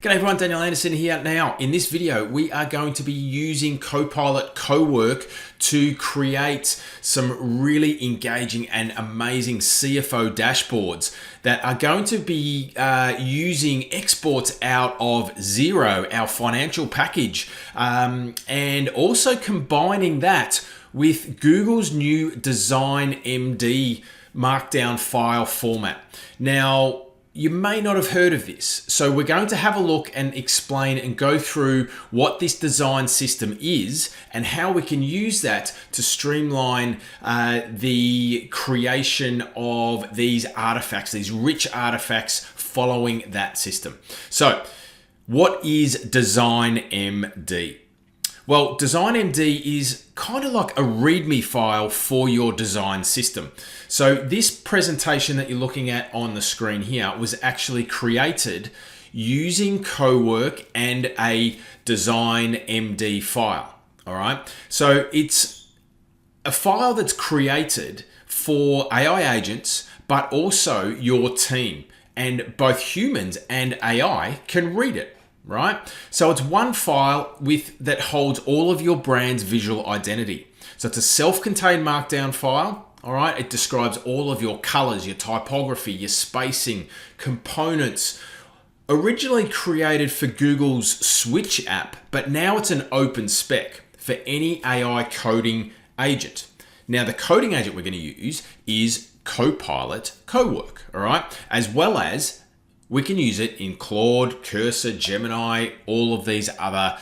G'day everyone, Daniel Anderson here. Now, in this video, we are going to be using Copilot Cowork to create some really engaging and amazing CFO dashboards that are going to be using exports out of Xero, our financial package, and also combining that with Google's new Design MD Markdown file format. Now, you may not have heard of this. So we're going to have a look and explain and go through what this design system is and how we can use that to streamline the creation of these artifacts, these rich artifacts following that system. So what is Design MD? Well, Design MD is kind of like a README file for your design system. So this presentation that you're looking at on the screen here was actually created using Cowork and a Design MD file. All right. So it's a file that's created for AI agents, but also your team, and both humans and AI can read it. Right? So it's one file that holds all of your brand's visual identity. So it's a self-contained Markdown file. All right. It describes all of your colors, your typography, your spacing, components. Originally created for Google's Switch app, but now it's an open spec for any AI coding agent. Now, the coding agent we're going to use is Copilot Cowork. All right. As well as we can use it in Claude, Cursor, Gemini, all of these other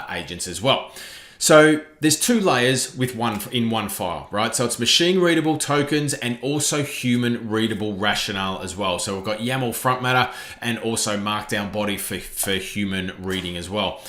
agents as well. So there's two layers in one file, right? So it's machine readable tokens and also human readable rationale as well. So we've got YAML front matter and also Markdown body for human reading as well.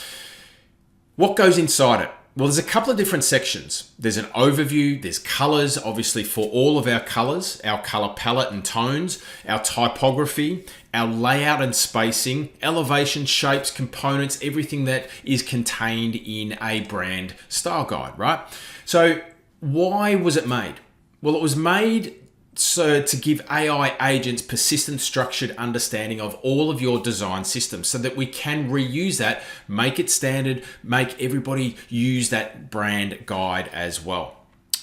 What goes inside it? Well, there's a couple of different sections. There's an overview, there's colors, obviously for all of our colors, our color palette and tones, our typography, our layout and spacing, elevation, shapes, components, everything that is contained in a brand style guide, right? So why was it made? Well, it was made to give AI agents persistent, structured understanding of all of your design systems so that we can reuse that, make it standard, make everybody use that brand guide as well.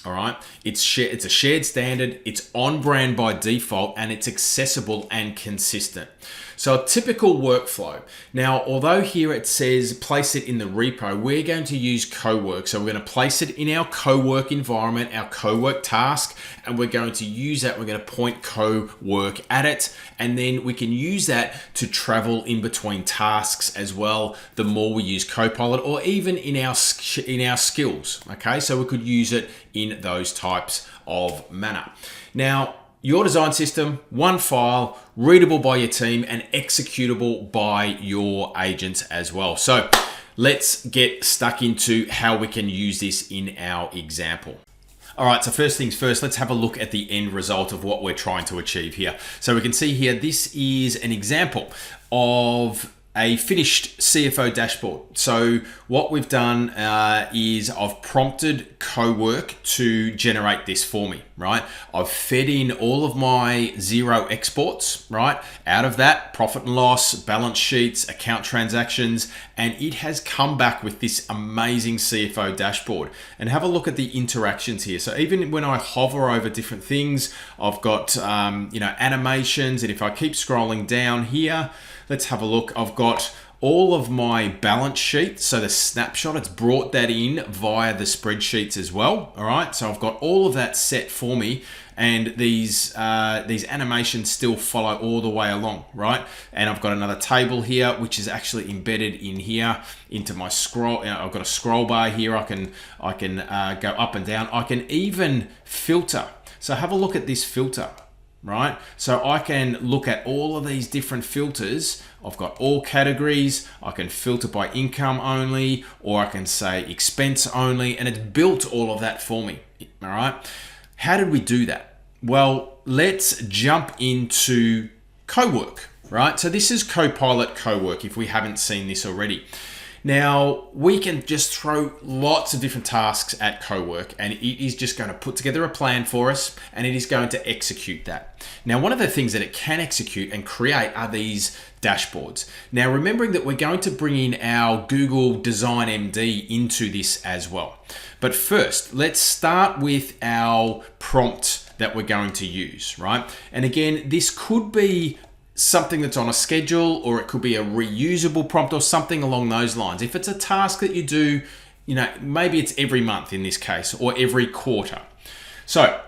All right. It's a shared standard. It's on brand by default and it's accessible and consistent. So a typical workflow. Now, although here it says place it in the repo, we're going to use Cowork. So we're going to place it in our Cowork environment, our Cowork task, and we're going to use that. We're going to point Cowork at it, and then we can use that to travel in between tasks as well. The more we use Copilot, or even in our skills. Okay, so we could use it in those types of manner. Now, your design system, one file, readable by your team and executable by your agents as well. So let's get stuck into how we can use this in our example. All right, so first things first, let's have a look at the end result of what we're trying to achieve here. So we can see here, this is an example of a finished CFO dashboard. So what we've done is I've prompted Cowork to generate this for me, right? I've fed in all of my Xero exports, right? Out of that, profit and loss, balance sheets, account transactions, and it has come back with this amazing CFO dashboard. And have a look at the interactions here. So even when I hover over different things, I've got animations, and if I keep scrolling down here, let's have a look. I've got all of my balance sheets. So the snapshot, it's brought that in via the spreadsheets as well. All right. So I've got all of that set for me, and these animations still follow all the way along, right? And I've got another table here, which is actually embedded in here into my scroll. I've got a scroll bar here. I can go up and down. I can even filter. So have a look at this filter. Right? So I can look at all of these different filters. I've got all categories. I can filter by income only, or I can say expense only, and it's built all of that for me. All right. How did we do that? Well, let's jump into Cowork, right? So this is Copilot Cowork if we haven't seen this already. Now, we can just throw lots of different tasks at Cowork, and it is just going to put together a plan for us, and it is going to execute that. Now, one of the things that it can execute and create are these dashboards. Now, remembering that we're going to bring in our Google Design MD into this as well. But first, let's start with our prompt that we're going to use, right? And again, this could be something that's on a schedule, or it could be a reusable prompt or something along those lines. If it's a task that you do, maybe it's every month in this case, or every quarter. So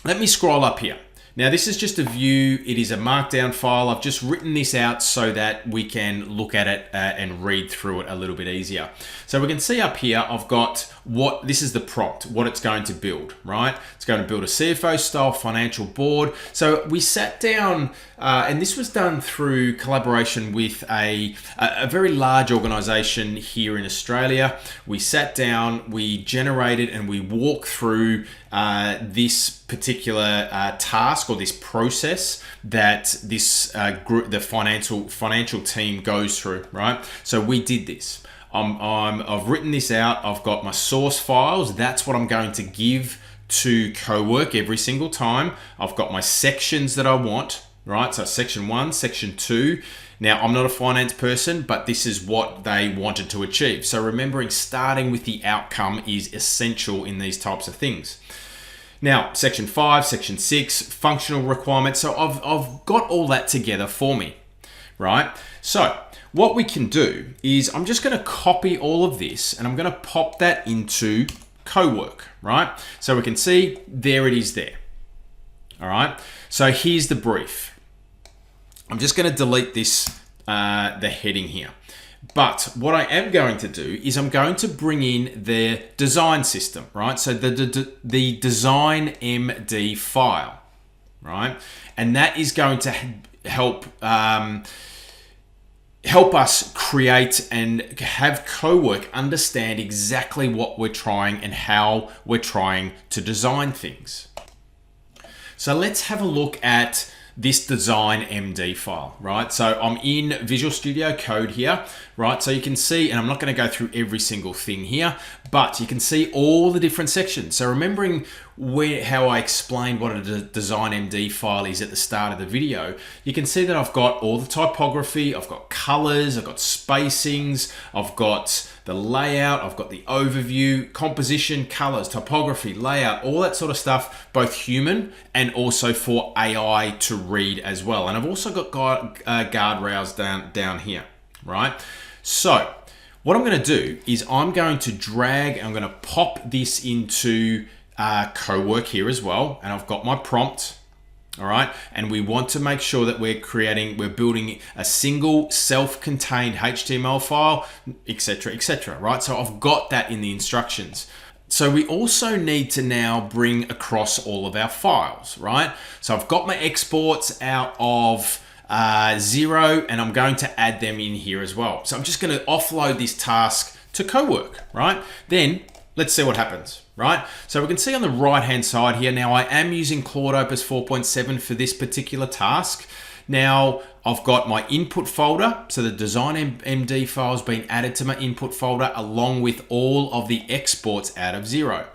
let me scroll up here. Now, this is just a view. It is a Markdown file. I've just written this out so that we can look at it and read through it a little bit easier. So we can see up here, I've got this is the prompt, what it's going to build, right? It's going to build a CFO style financial board. So we sat down, and this was done through collaboration with a very large organization here in Australia. We sat down, we generated, and we walked through this particular task or this process that this group, the financial team goes through, right? So we did this. I've written this out. I've got my source files. That's what I'm going to give to Cowork every single time. I've got my sections that I want, right? So section 1, section 2. Now, I'm not a finance person, but this is what they wanted to achieve. So remembering starting with the outcome is essential in these types of things. Now, section 5, section 6, functional requirements. So I've got all that together for me, right? So what we can do is I'm just going to copy all of this and I'm going to pop that into Cowork, right? So we can see there it is there. All right. So here's the brief. I'm just going to delete this, the heading here. But what I am going to do is I'm going to bring in the design system, right? So the Design MD file, right? And that is going to help us create and have Cowork understand exactly what we're trying and how we're trying to design things. So let's have a look at this Design MD file, right? So I'm in Visual Studio Code here, right? So you can see, and I'm not going to go through every single thing here, but you can see all the different sections. So remembering how I explained what a Design MD file is at the start of the video, you can see that I've got all the typography, I've got colors, I've got spacings, I've got the layout, I've got the overview, composition, colors, typography, layout, all that sort of stuff, both human and also for AI to read as well. And I've also got guardrails down here, right? So what I'm going to do is I'm going to drag and I'm going to pop this into Cowork here as well. And I've got my prompt. All right. And we want to make sure that we're building a single self-contained HTML file, etc., right? So I've got that in the instructions. So we also need to now bring across all of our files, right? So I've got my exports out of Xero, and I'm going to add them in here as well. So I'm just going to offload this task to Cowork, right? Then let's see what happens, right? So we can see on the right-hand side here, now I am using Claude Opus 4.7 for this particular task. Now I've got my input folder. So the Design MD file has been added to my input folder along with all of the exports out of Xero.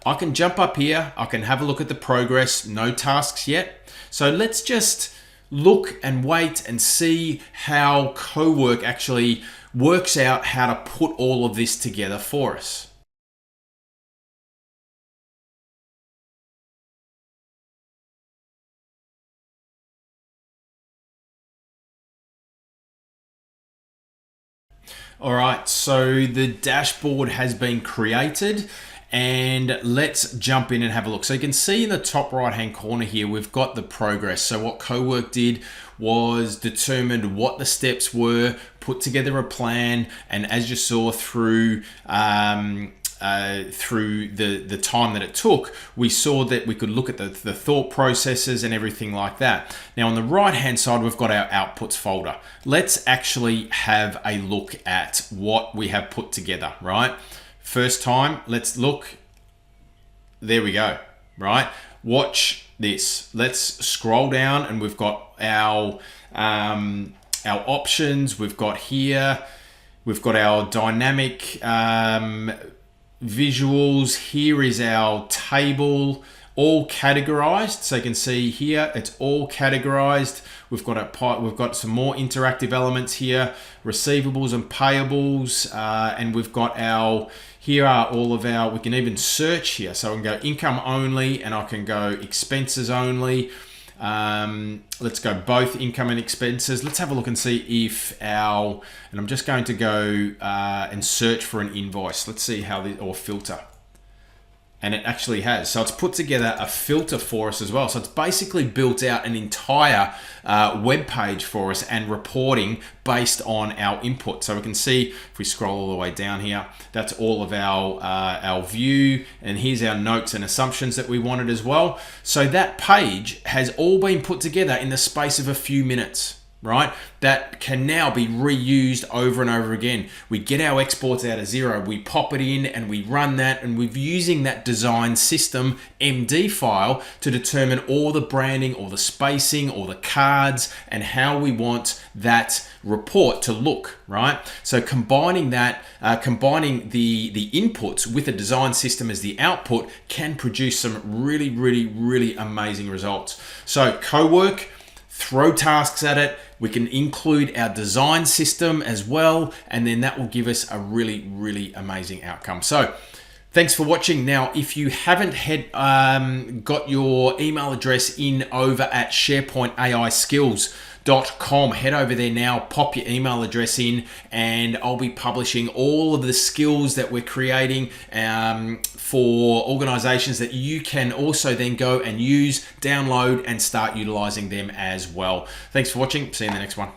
I can jump up here. I can have a look at the progress, no tasks yet. So let's just look and wait and see how Cowork actually works out how to put all of this together for us. All right, so the dashboard has been created and let's jump in and have a look. So you can see in the top right-hand corner here, we've got the progress. So what Cowork did was determined what the steps were, put together a plan, and as you saw through the time that it took, we saw that we could look at the thought processes and everything like that. Now on the right hand side, we've got our outputs folder. Let's actually have a look at what we have put together, right? First time, let's look. There we go, right? Watch this. Let's scroll down and we've got our options. We've got here We've got our dynamic visuals. Here is our table, all categorized. So you can see here, it's all categorized. We've got some more interactive elements here, receivables and payables, and we've got here are all of our, we can even search here. So I can go income only and I can go expenses only. Let's go both income and expenses. Let's have a look and see if and I'm just going to go and search for an invoice. Let's see or filter. And it actually has. So it's put together a filter for us as well. So it's basically built out an entire web page for us and reporting based on our input. So we can see if we scroll all the way down here, that's all of our view. And here's our notes and assumptions that we wanted as well. So that page has all been put together in the space of a few minutes, right? That can now be reused over and over again. We get our exports out of Xero, we pop it in and we run that, and we're using that Design MD file to determine all the branding or the spacing or the cards and how we want that report to look, right? So combining that, combining the inputs with a design system as the output can produce some really, really, really amazing results. So Cowork, throw tasks at it. We can include our design system as well, and then that will give us a really, really amazing outcome. So thanks for watching. Now, if you haven't got your email address in over at SharePoint.ai-skills.com, head over there now, pop your email address in, and I'll be publishing all of the skills that we're creating for organizations that you can also then go and use, download, and start utilizing them as well. Thanks for watching. See you in the next one.